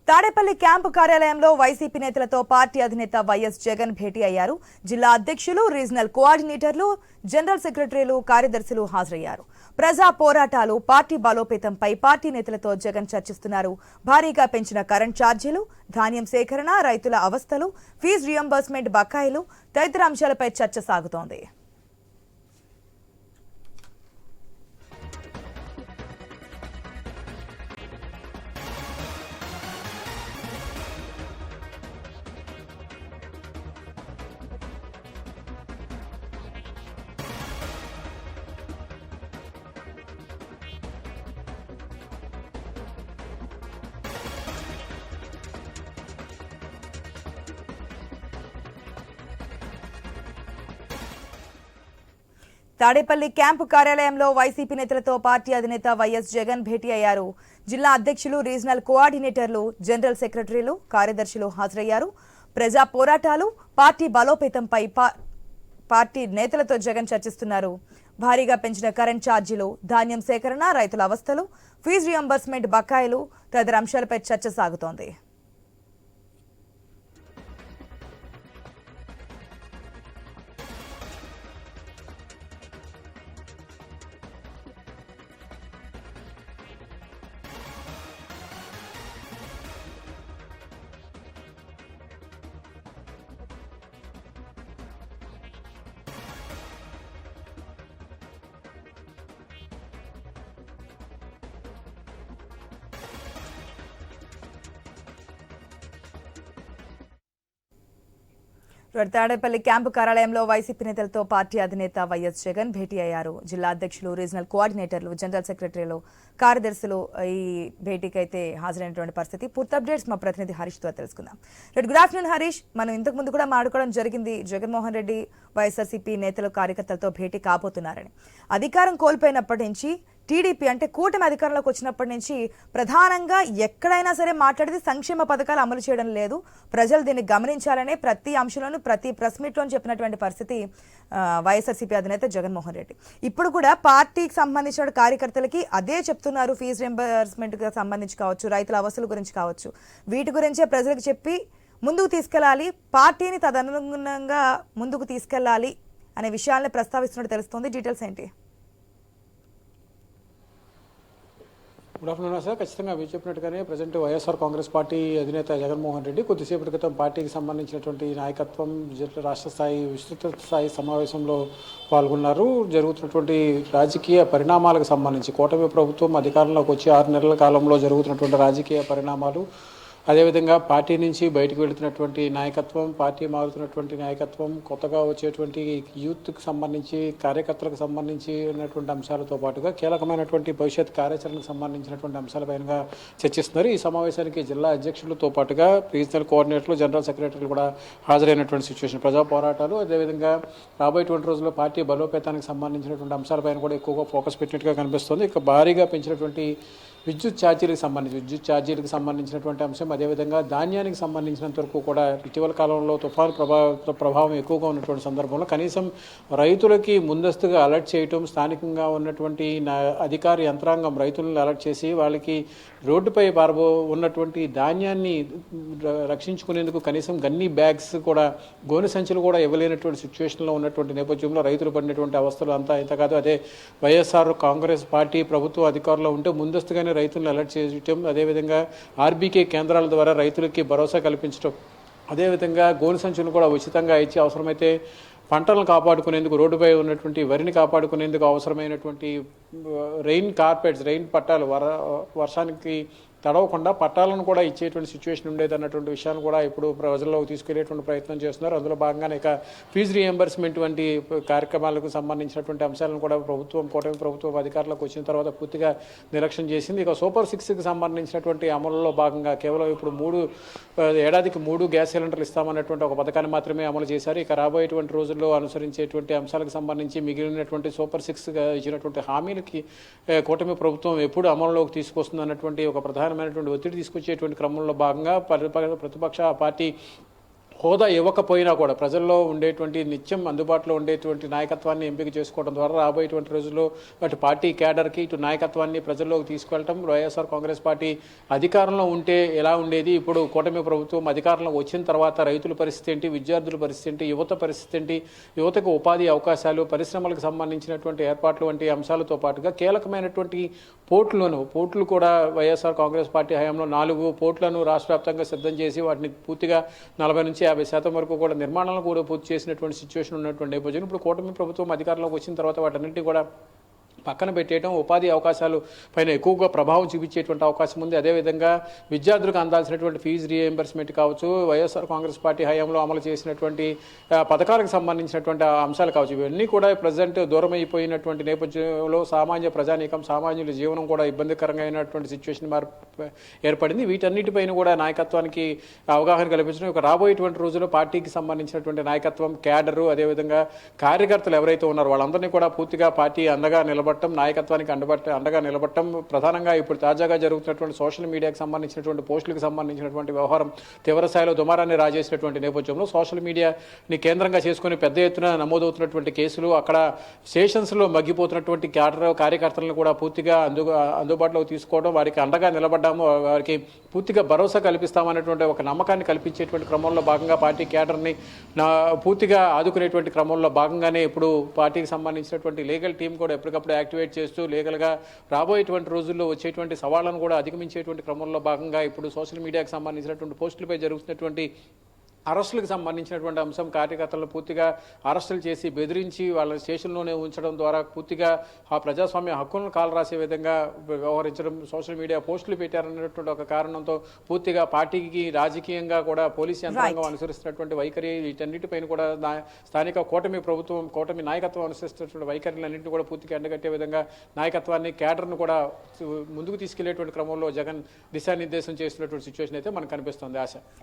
Tadepalli camp కార్యాలయంలో YCP నేతలతో party అధినేత వైఎస్ జగన్ భేటీ అయ్యారు. జిల్లా అధ్యక్షులు, రీజనల్ కోఆర్డినేటర్లు, జనరల్ సెక్రటరీలు, కార్యదర్శులు హాజరయ్యారు. ప్రజా పోరాటాలు, పార్టీ బలోపేతంపై పార్టీ నేతలతో జగన్ చర్చిస్తున్నారు. భారీగా పెంచిన కరెంట్ ఛార్జీలు, ధాన్యం సేకరణ, రైతుల అవస్థలు, ఫీజు రియంబర్స్మెంట్ బకాయిలు తదితర అంశాలపై చర్చ సాగుతోంది. తాడేపల్లి క్యాంపు కార్యాలయంలో వైసీపీ నేతలతో పార్టీ అధినేత వైఎస్ జగన్ భేటీ అయ్యారు. జిల్లా అధ్యక్షులు, రీజనల్ కోఆర్డినేటర్లు, జనరల్ సెక్రటరీలు, కార్యదర్శులు హాజరయ్యారు. ప్రజా పోరాటాలు, పార్టీ బలోపేతంపై పార్టీ నేతలతో జగన్ చర్చిస్తున్నారు. భారీగా పెంచిన కరెంట్ ఛార్జీలు, ధాన్యం సేకరణ, రైతుల అవస్థలు, ఫీజు రియంబర్స్మెంట్ బకాయిలు తదితర అంశాలపై చర్చ సాగుతోంది. తాడేపల్లి క్యాంపు కార్యాలయంలో వైసీపీ నేతలతో పార్టీ అధినేత వైఎస్ జగన్ భేటీ అయ్యారు. జిల్లా అధ్యక్షులు, రీజనల్ కోఆర్డినేటర్లు, జనరల్ సెక్రటరీలు, కార్యదర్శులు ఈ భేటీకి అయితే హాజరైనటువంటి పరిస్థితి. పూర్తి అప్డేట్స్ మా ప్రతినిధి హరీష్ తో తెలుసుకుందాం. Good afternoon Harish. మనం ఇంతకు ముందు కూడా మాట్లాడుకోవడం జరిగింది, జగన్మోహన్ రెడ్డి వైఎస్ఆర్సీపీ నేతలు, కార్యకర్తలతో భేటీ కాబోతున్నారని. అధికారం కోల్పోయినప్పటి నుంచి టీడీపీ అంటే కూటమి అధికారంలోకి వచ్చినప్పటి నుంచి ప్రధానంగా ఎక్కడైనా సరే మాట్లాడితే సంక్షేమ పథకాలు అమలు చేయడం లేదు, ప్రజలు దీన్ని గమనించాలనే ప్రతి అంశంలోనూ ప్రతి ప్రెస్ మీట్లో చెప్పినటువంటి పరిస్థితి వైఎస్ఆర్సీపీ అధినేత జగన్మోహన్ రెడ్డి. ఇప్పుడు కూడా పార్టీకి సంబంధించిన కార్యకర్తలకి అదే చెప్తున్నారు. ఫీజు రింబర్స్మెంట్కి సంబంధించి కావచ్చు, రైతుల అవసరాల గురించి కావచ్చు, వీటి గురించే ప్రజలకు చెప్పి ముందుకు తీసుకెళ్లాలి, పార్టీని తదనుగుణంగా ముందుకు తీసుకెళ్లాలి అనే విషయాలను ప్రస్తావిస్తున్నట్టు తెలుస్తోంది. డీటెయిల్స్ ఏంటి? Good afternoon sir. ఖచ్చితంగా మీరు చెప్పినట్టుగానే ప్రజెంట్ వైఎస్ఆర్ కాంగ్రెస్ పార్టీ అధినేత జగన్మోహన్ రెడ్డి కొద్దిసేపటి క్రితం పార్టీకి సంబంధించినటువంటి నాయకత్వం రాష్ట్ర స్థాయి, విస్తృత స్థాయి సమావేశంలో పాల్గొన్నారు. జరుగుతున్నటువంటి రాజకీయ పరిణామాలకు సంబంధించి కూటమి ప్రభుత్వం అధికారంలోకి వచ్చి 6 నెలల కాలంలో జరుగుతున్నటువంటి రాజకీయ పరిణామాలు, అదేవిధంగా పార్టీ నుంచి బయటకు వెళుతున్నటువంటి నాయకత్వం, పార్టీ మారుతున్నటువంటి నాయకత్వం, కొత్తగా వచ్చేటువంటి యూత్కి సంబంధించి, కార్యకర్తలకు సంబంధించి ఉన్నటువంటి అంశాలతో పాటుగా కీలకమైనటువంటి భవిష్యత్ కార్యాచరణకు సంబంధించినటువంటి అంశాలపైన చర్చిస్తున్నారు. ఈ సమావేశానికి జిల్లా అధ్యక్షులతో పాటుగా రీజనల్ కోఆర్డినేటర్లు, జనరల్ సెక్రటరీలు కూడా హాజరైనటువంటి సిచ్యువేషన్. ప్రజా పోరాటాలు, అదేవిధంగా రాబోయేటువంటి రోజుల్లో పార్టీ బలోపేతానికి సంబంధించినటువంటి అంశాలపైన కూడా ఎక్కువగా ఫోకస్ పెట్టినట్టుగా కనిపిస్తుంది. ఇక భారీగా పెంచినటువంటి విద్యుత్ ఛార్జీలకు సంబంధించినటువంటి అంశం, అదేవిధంగా ధాన్యానికి సంబంధించినంత వరకు కూడా ఇటీవల కాలంలో తుఫాను ప్రభావం ఎక్కువగా ఉన్నటువంటి సందర్భంలో కనీసం రైతులకి ముందస్తుగా అలర్ట్ చేయటం, స్థానికంగా ఉన్నటువంటి అధికార యంత్రాంగం రైతులను అలర్ట్ చేసి వాళ్ళకి రోడ్డుపై ఉన్నటువంటి ధాన్యాన్ని రక్షించుకునేందుకు కనీసం గన్నీ బ్యాగ్స్ కూడా, గోనె సంచులు కూడా ఇవ్వలేనటువంటి సిచ్యువేషన్లో ఉన్నటువంటి నేపథ్యంలో రైతులు పడినటువంటి అవస్థలు అంతా ఇంత కాదు. అదే వైఎస్ఆర్ కాంగ్రెస్ పార్టీ ప్రభుత్వ అధికారంలో ఉంటే ముందస్తుగానే రైతులను అలర్ట్ చేయటం, అదేవిధంగా ఆర్బీకే కేంద్రాల ద్వారా రైతులకి భరోసా కల్పించడం, అదేవిధంగా గోనె సంచులను కూడా ఉచితంగా ఇచ్చి అవసరమైతే పంటలను కాపాడుకునేందుకు, రోడ్డుపై ఉన్నటువంటి వరిని కాపాడుకునేందుకు అవసరమైనటువంటి రెయిన్ కార్పెట్స్, రెయిన్ పట్టాలు, వర్షానికి తడవకుండా పట్టాలను కూడా ఇచ్చేటువంటి సిచ్యువేషన్ ఉండేది అన్నటువంటి విషయాన్ని కూడా ఇప్పుడు ప్రజల్లోకి తీసుకెళ్లేటువంటి ప్రయత్నం చేస్తున్నారు. అందులో భాగంగానే ఇక ఫీజు రియంబర్స్మెంట్ వంటి కార్యక్రమాలకు సంబంధించినటువంటి అంశాలను కూడా కూటమి ప్రభుత్వం అధికారులకు వచ్చిన తర్వాత పూర్తిగా నిర్లక్ష్యం చేసింది. ఇక సూపర్ 6కి సంబంధించినటువంటి అమలులో భాగంగా కేవలం ఇప్పుడు ఏడాదికి 3 గ్యాస్ సిలిండర్లు ఇస్తామన్నటువంటి ఒక పథకాన్ని మాత్రమే అమలు చేశారు. ఇక రాబోయేటువంటి రోజుల్లో అనుసరించేటువంటి అంశాలకు సంబంధించి మిగిలినటువంటి సూపర్ 6గా ఇచ్చినటువంటి హామీలకి కూటమి ప్రభుత్వం ఎప్పుడు అమలులోకి తీసుకొస్తుంది అన్నటువంటి ఒక ప్రధానమైనటువంటి ఒత్తిడి తీసుకొచ్చేటువంటి క్రమంలో భాగంగా ప్రతిపక్ష పార్టీ హోదా ఇవ్వకపోయినా కూడా ప్రజల్లో ఉండేటువంటి నిత్యం అందుబాటులో ఉండేటువంటి నాయకత్వాన్ని ఎంపిక చేసుకోవడం ద్వారా రాబోయేటువంటి రోజుల్లో అటు పార్టీ క్యాడర్కి ఇటు నాయకత్వాన్ని ప్రజల్లోకి తీసుకెళ్ళటం వైఎస్ఆర్ కాంగ్రెస్ పార్టీ అధికారంలో ఉంటే ఎలా ఉండేది, ఇప్పుడు కూటమి ప్రభుత్వం అధికారంలో వచ్చిన తర్వాత రైతుల పరిస్థితి ఏంటి, విద్యార్థుల పరిస్థితి ఏంటి, యువత పరిస్థితి ఏంటి, యువతకు ఉపాధి అవకాశాలు, పరిశ్రమలకు సంబంధించినటువంటి ఏర్పాట్లు వంటి అంశాలతో పాటుగా కీలకమైనటువంటి పోర్టులు కూడా వైఎస్ఆర్ కాంగ్రెస్ పార్టీ హయాంలో 4 పోర్టులను రాష్ట్ర వ్యాప్తంగా సిద్ధం చేసి వాటిని పూర్తిగా 40 నుంచి 50% వరకు కూడా నిర్మాణాలను కూడా పూర్తి చేసినటువంటి సిచ్యువేషన్ ఉన్నటువంటి నేపథ్యంలో ఇప్పుడు కూటమి ప్రభుత్వం అధికారంలోకి వచ్చిన తర్వాత వాటన్నింటినీ కూడా పక్కన పెట్టేయడం, ఉపాధి అవకాశాలు పైన ఎక్కువగా ప్రభావం చూపించేటువంటి అవకాశం ఉంది. అదేవిధంగా విద్యార్థులకు అందాల్సినటువంటి ఫీజు రీఎంబర్స్మెంట్ కావచ్చు, వైఎస్ఆర్ కాంగ్రెస్ పార్టీ హయాంలో అమలు చేసినటువంటి పథకాలకు సంబంధించినటువంటి అంశాలు కావచ్చు, ఇవన్నీ కూడా ప్రజెంట్ దూరం అయిపోయినటువంటి నేపథ్యంలో సామాన్య ప్రజానీకం, సామాన్యుల జీవనం కూడా ఇబ్బందికరంగా అయినటువంటి సిచ్యువేషన్ ఏర్పడింది. వీటన్నిటిపైన కూడా నాయకత్వానికి అవగాహన కల్పించడం, ఒక రాబోయేటువంటి రోజుల్లో పార్టీకి సంబంధించినటువంటి నాయకత్వం, క్యాడరు, అదేవిధంగా కార్యకర్తలు ఎవరైతే ఉన్నారో వాళ్ళందరినీ కూడా పూర్తిగా పార్టీ అండగా నిలబడటం, నాయకత్వానికి అండగా నిలబడటం, ప్రధానంగా ఇప్పుడు తాజాగా జరుగుతున్నటువంటి సోషల్ మీడియాకి సంబంధించినటువంటి పోస్టులకు సంబంధించినటువంటి వ్యవహారం తీవ్ర స్థాయిలో దుమారాన్ని రాజేసినటువంటి నేపథ్యంలో సోషల్ మీడియాని కేంద్రంగా చేసుకుని పెద్ద ఎత్తున నమోదవుతున్నటువంటి కేసులు, అక్కడ స్టేషన్స్లో మగ్గిపోతున్నటువంటి కార్యకర్తలను కూడా పూర్తిగా అందుబాటులోకి తీసుకోవడం, వారికి అండగా నిలబడ్డాము, వారికి పూర్తిగా భరోసా కల్పిస్తామనేటువంటి ఒక నమ్మకాన్ని కల్పించేటువంటి క్రమంలో భాగంగా పార్టీ క్యాడర్ని పూర్తిగా ఆదుకునేటువంటి క్రమంలో భాగంగానే ఇప్పుడు పార్టీకి సంబంధించినటువంటి లీగల్ టీం కూడా ఎప్పటికప్పుడు యాక్టివేట్ చేస్తూ లీగల్గా రాబోయేటువంటి రోజుల్లో వచ్చేటువంటి సవాళ్లను కూడా అధిగమించేటువంటి క్రమంలో భాగంగా ఇప్పుడు సోషల్ మీడియాకి సంబంధించినటువంటి పోస్టులపై జరుగుతున్నటువంటి అరెస్టులకు సంబంధించినటువంటి అంశం, కార్యకర్తలను పూర్తిగా అరెస్టులు చేసి బెదిరించి వాళ్ళ స్టేషన్లోనే ఉంచడం ద్వారా పూర్తిగా ఆ ప్రజాస్వామ్య హక్కులను కాలరాసే విధంగా వ్యవహరించడం, సోషల్ మీడియా పోస్టులు పెట్టారనేటువంటి ఒక కారణంతో పూర్తిగా పార్టీకి రాజకీయంగా కూడా పోలీసు యంత్రాంగం అనుసరిస్తున్నటువంటి వైఖరి, వీటన్నిటిపైన కూడా స్థానిక కూటమి నాయకత్వం అనుసరిస్తున్నటువంటి వైఖరులన్నింటినీ కూడా పూర్తిగా ఎండగట్టే విధంగా నాయకత్వాన్ని, క్యాడర్ను కూడా ముందుకు తీసుకెళ్లేటువంటి క్రమంలో జగన్ దిశానిర్దేశం చేస్తున్నటువంటి సిచ్యువేషన్ అయితే మనకు కనిపిస్తుంది. ఆశ.